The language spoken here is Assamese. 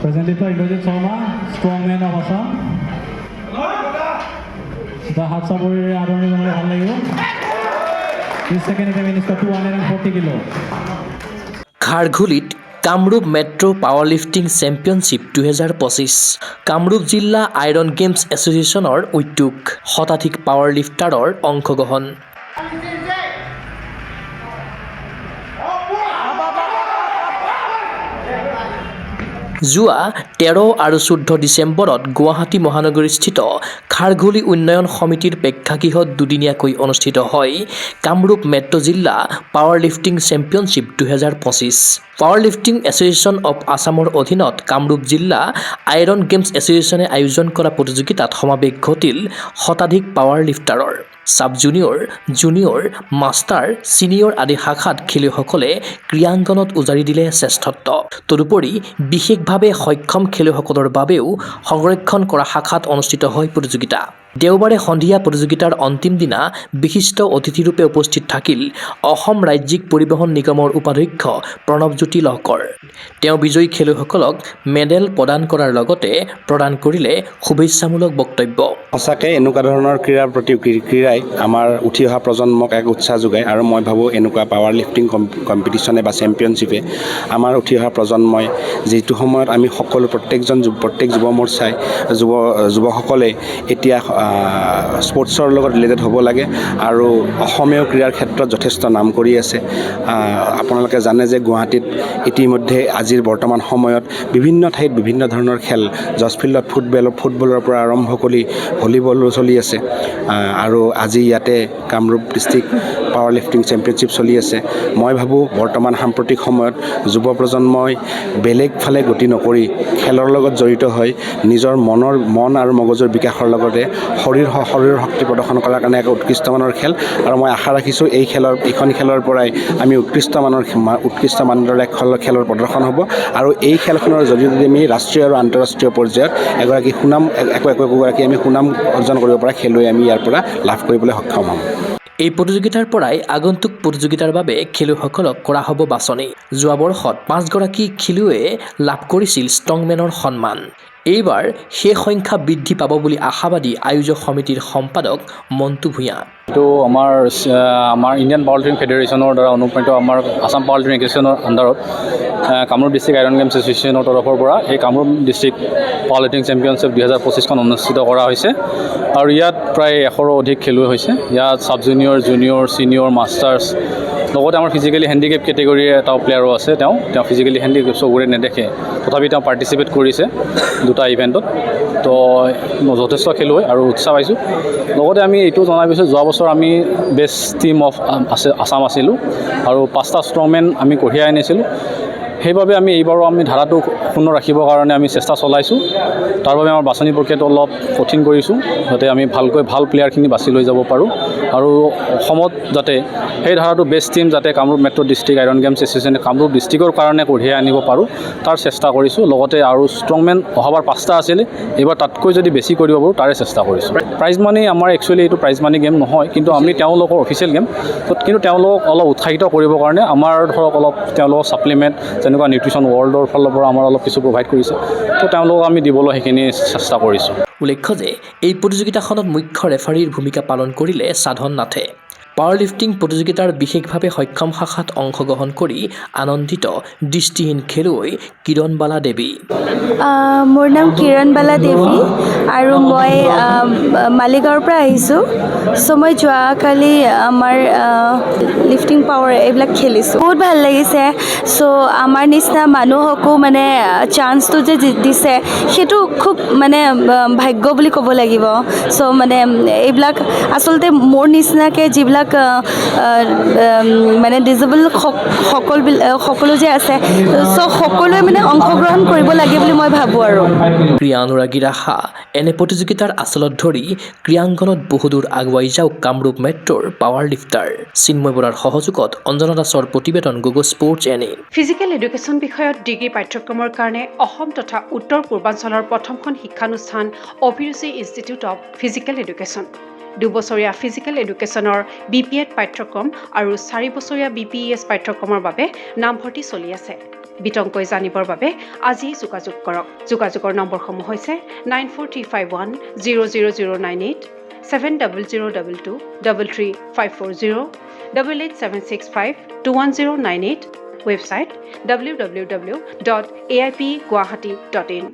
Presented by Indrajit Sharma, strongman of Assam. The half subordinate Adoni Gamale Halayu. His second attempt is for 240 kilo. খাৰঘুলিত Kamrup metro' power lifting championship 2025 Kamrup জিলা আইৰণ গেমছ এছ'চিয়েশ্যনৰ উদ্যোগ শতাধিক পাৱাৰ লিফটাৰৰ অংশগ্ৰহণ যোৱা 13 আৰু 14 ডিচেম্বৰত গুৱাহাটী মহানগৰীস্থিত খাৰঘুলি উন্নয়ন সমিতিৰ প্ৰেক্ষাগৃহত দুদিনীয়াকৈ অনুষ্ঠিত হয় কামৰূপ মেট্ৰ' জিলা power lifting championship 2025 power lifting association of আছামৰ অধীনত কামৰূপ জিলা আইৰণ গেমছ এছ'চিয়েশ্যনে আয়োজন কৰা প্ৰতিযোগিতাত সমাৱেশ ঘটিল শতাধিক পাৱাৰ লিফটাৰৰ sub junior junior master senior আদি শাখাত খেলুৱৈসকলে ক্ৰীড়াংগনত উজাৰি দিলে শ্ৰেষ্ঠত্ব তদুপৰি বিশেষভাৱে সক্ষম খেলুৱৈসকলৰ বাবেও সংৰক্ষণ কৰা শাখাত অনুষ্ঠিত হয় প্ৰতিযোগিতা দেওবাৰে সন্ধিয়া প্ৰতিযোগিতাৰ অন্তিম দিনা বিশিষ্ট অতিথিৰূপে উপস্থিত থাকিল অসম ৰাজ্যিক পৰিবহণ নিগমৰ উপাধ্যক্ষ প্ৰণৱজ্যোতি লহকৰ তেওঁ বিজয়ী খেলুৱৈসকলক মেডেল প্ৰদান কৰাৰ লগতে প্ৰদান কৰিলে শুভেচ্ছামূলক বক্তব্য সঁচাকে এনেকুৱা ধৰণৰ ক্ৰীড়াই আমাৰ উঠি অহা প্ৰজন্মক এক উৎসাহ যোগায় আৰু মই ভাবোঁ এনেকুৱা পাৱাৰ লিফটিং কম্পিটিশ্যনে বা চেম্পিয়নশ্বিপে আমাৰ উঠি অহা প্ৰজন্মই যিটো সময়ত আমি সকলো প্ৰত্যেক যুৱ মৰ্চাই যুৱকসকলে এতিয়া স্পৰ্টছৰ লগত ৰিলেটেড হ'ব লাগে আৰু অসমীয়া ক্ৰীড়াৰ ক্ষেত্ৰত যথেষ্ট নাম কৰি আছে আপোনালোকে জানে যে গুৱাহাটীত ইতিমধ্যে আজিৰ বৰ্তমান সময়ত বিভিন্ন ঠাইত বিভিন্ন ধৰণৰ খেল জজ ফিল্ডত ফুটবলৰ পৰা আৰম্ভ কৰি ভলীবলো চলি আছে আৰু আজি ইয়াতে Kamrup district power lifting championship চলি আছে মই ভাবোঁ বৰ্তমান সাম্প্ৰতিক সময়ত যুৱ প্ৰজন্মই বেলেগ ফালে গতি নকৰি খেলৰ লগত জড়িত হৈ নিজৰ মন আৰু মগজুৰ বিকাশৰ লগতে শৰীৰৰ শক্তি প্ৰদৰ্শন কৰাৰ কাৰণে এক উৎকৃষ্ট মানৰ খেল আৰু মই আশা ৰাখিছোঁ এইখন খেলৰ পৰাই আমি উৎকৃষ্ট মানদণ্ডৰ এক খেলৰ প্ৰদৰ্শন হ'ব আৰু এই খেলখনৰ জৰিয়তে আমি ৰাষ্ট্ৰীয় আৰু আন্তঃৰাষ্ট্ৰীয় পৰ্যায়ত এগৰাকী একোগৰাকী আমি সুনাম অৰ্জন কৰিব পৰা খেলুৱৈ আমি ইয়াৰ পৰা লাভ কৰিবলৈ সক্ষম হ'ম এই প্ৰতিযোগিতাৰ পৰাই আগন্তুক প্ৰতিযোগিতাৰ বাবে খেলুৱৈসকলক কৰা হ'ব বাছনি যোৱা বৰ্ষত 5 গৰাকী খেলুৱৈয়ে লাভ কৰিছিল ষ্ট্ৰংমেনৰ সন্মান এইবাৰ সেই সংখ্যা বৃদ্ধি পাব বুলি আশাবাদী আয়োজক সমিতিৰ সম্পাদক মন্টু ভূঞা এইটো আমাৰ ইণ্ডিয়ান পাৱাৰ লিফটিং ফেডাৰেশ্যনৰ দ্বাৰা অনুপ্ৰাণিত আমাৰ আছাম পাৱাৰ লিফটিং এছ'চিয়েশ্যনৰ আণ্ডাৰত কামৰূপ ডিষ্ট্ৰিক্ট আইৰণ গেমছ এছ'চিয়েশ্যনৰ তৰফৰ পৰা এই Kamrup district power lifting championship 2025খন অনুষ্ঠিত কৰা হৈছে আৰু ইয়াত প্ৰায় 100ৰো অধিক খেলুৱৈ হৈছে ইয়াত sub junior junior senior masters লগতে আমাৰ ফিজিকেলি হেণ্ডিকেপ কেটেগৰীৰ এটা প্লেয়াৰো আছে তেওঁ ফিজিকেলি হেণ্ডিকেপ চকুৰে নেদেখে তথাপি তেওঁ পাৰ্টিচিপেট কৰিছে দুটা ইভেণ্টত তো যথেষ্ট খেলুৱৈ আৰু উৎসাহ পাইছোঁ লগতে আমি এইটো জনাই গৈছোঁ যোৱা বছৰ আমি বেষ্ট টিম অফ আছাম আছিলোঁ আৰু 5টা ষ্ট্ৰংমেন আমি কঢ়িয়াই আনিছিলোঁ সেইবাবে আমি এইবাৰো আমি ধাৰাটো ক্ষুণ্ণ ৰাখিবৰ কাৰণে আমি চেষ্টা চলাইছোঁ তাৰ বাবে আমাৰ বাছনি প্ৰক্ৰিয়াটো অলপ কঠিন কৰিছোঁ যাতে আমি ভাল প্লেয়াৰখিনি বাছি লৈ যাব পাৰোঁ আৰু অসমত যাতে সেই ধাৰাটো বেষ্ট টিম যাতে Kamrup metro' district iron games এছ'চিয়েশ্যনে কামৰূপ ডিষ্ট্ৰিক্টৰ কাৰণে কঢ়িয়াই আনিব পাৰোঁ তাৰ চেষ্টা কৰিছোঁ লগতে আৰু ষ্ট্ৰংমেন অহাবাৰ 5টা আছিলে এইবাৰ তাতকৈ যদি বেছি কৰিব পাৰোঁ তাৰে চেষ্টা কৰিছোঁ প্ৰাইজ মানি আমাৰ একচুৱেলি এইটো প্ৰাইজ মানি গেম নহয় কিন্তু আমি তেওঁলোকৰ অফিচিয়েল গেম কিন্তু তেওঁলোকক অলপ উৎসাহিত কৰিবৰ কাৰণে আমাৰ ধৰক অলপ তেওঁলোকক ছাপ্লিমেণ্ট যেনেকুৱা নিউট্ৰিশ্যন ৱৰ্ল্ডৰ ফালৰ পৰা আমাৰ অলপ কিছু প্ৰভাইড কৰিছে তো তেওঁলোকক আমি দিবলৈ সেইখিনি চেষ্টা কৰিছোঁ উল্লেখ্য যে এই প্ৰতিযোগিতাখনত মুখ্য ৰেফাৰীৰ ভূমিকা পালন কৰিলে সাধন নাথে পাৱাৰ লিফটিং প্ৰতিযোগিতাৰ বিশেষভাৱে সক্ষম শাখাত অংশগ্ৰহণ কৰি আনন্দিত দৃষ্টিহীন খেলুৱৈ কিৰণবালা দেৱী মোৰ নাম কিৰণবালা দেৱী আৰু মই মালিগাঁৱৰ পৰা আহিছোঁ চ' মই যোৱাকালি আমাৰ লিফটিং পাৱাৰ এইবিলাক খেলিছোঁ বহুত ভাল লাগিছে চ' আমাৰ নিচিনা মানুহকো মানে চান্সটো যে দিছে সেইটো খুব মানে ভাগ্য বুলি ক'ব লাগিব চ' মানে এইবিলাক আচলতে মোৰ নিচিনাকৈ যিবিলাক মানে ডিজেবল সকলো যে আছে চ' সকলোৱে মানে অংশগ্ৰহণ কৰিব লাগে বুলি মই ভাবোঁ আৰু ক্ৰীড়া অনুৰাগী ৰাখা এনে প্ৰতিযোগিতাৰ আচলত ধৰি ক্ৰীড়াংগনত বহুদূৰ আগুৱাই যাওক কামৰূপ মেট্ৰ'ৰ পাৱাৰ লিফটাৰ চিন্ময় বৰাৰ সহযোগত অঞ্জনা দাসৰ প্ৰতিবেদন গুগল স্পৰ্টছ এনে ফিজিকেল এডুকেশ্যন বিষয়ত ডিগ্ৰী পাঠ্যক্ৰমৰ কাৰণে অসম তথা উত্তৰ পূৰ্বাঞ্চলৰ প্ৰথমখন শিক্ষানুষ্ঠান Abhiruchi institute of physical education 2বছৰীয়া ফিজিকেল এডুকেশ্যনৰ BPEd পাঠ্যক্ৰম আৰু 4 বছৰীয়া BPES পাঠ্যক্ৰমৰ বাবে নামভৰ্তি চলি আছে। বিতংকৈ জানিবৰ বাবে আজি যোগাযোগ কৰক। যোগাযোগৰ নম্বৰসমূহ হৈছে 9435100098, 7002 33540, 88765210998, ৱেবছাইট www.aipguwahati.in।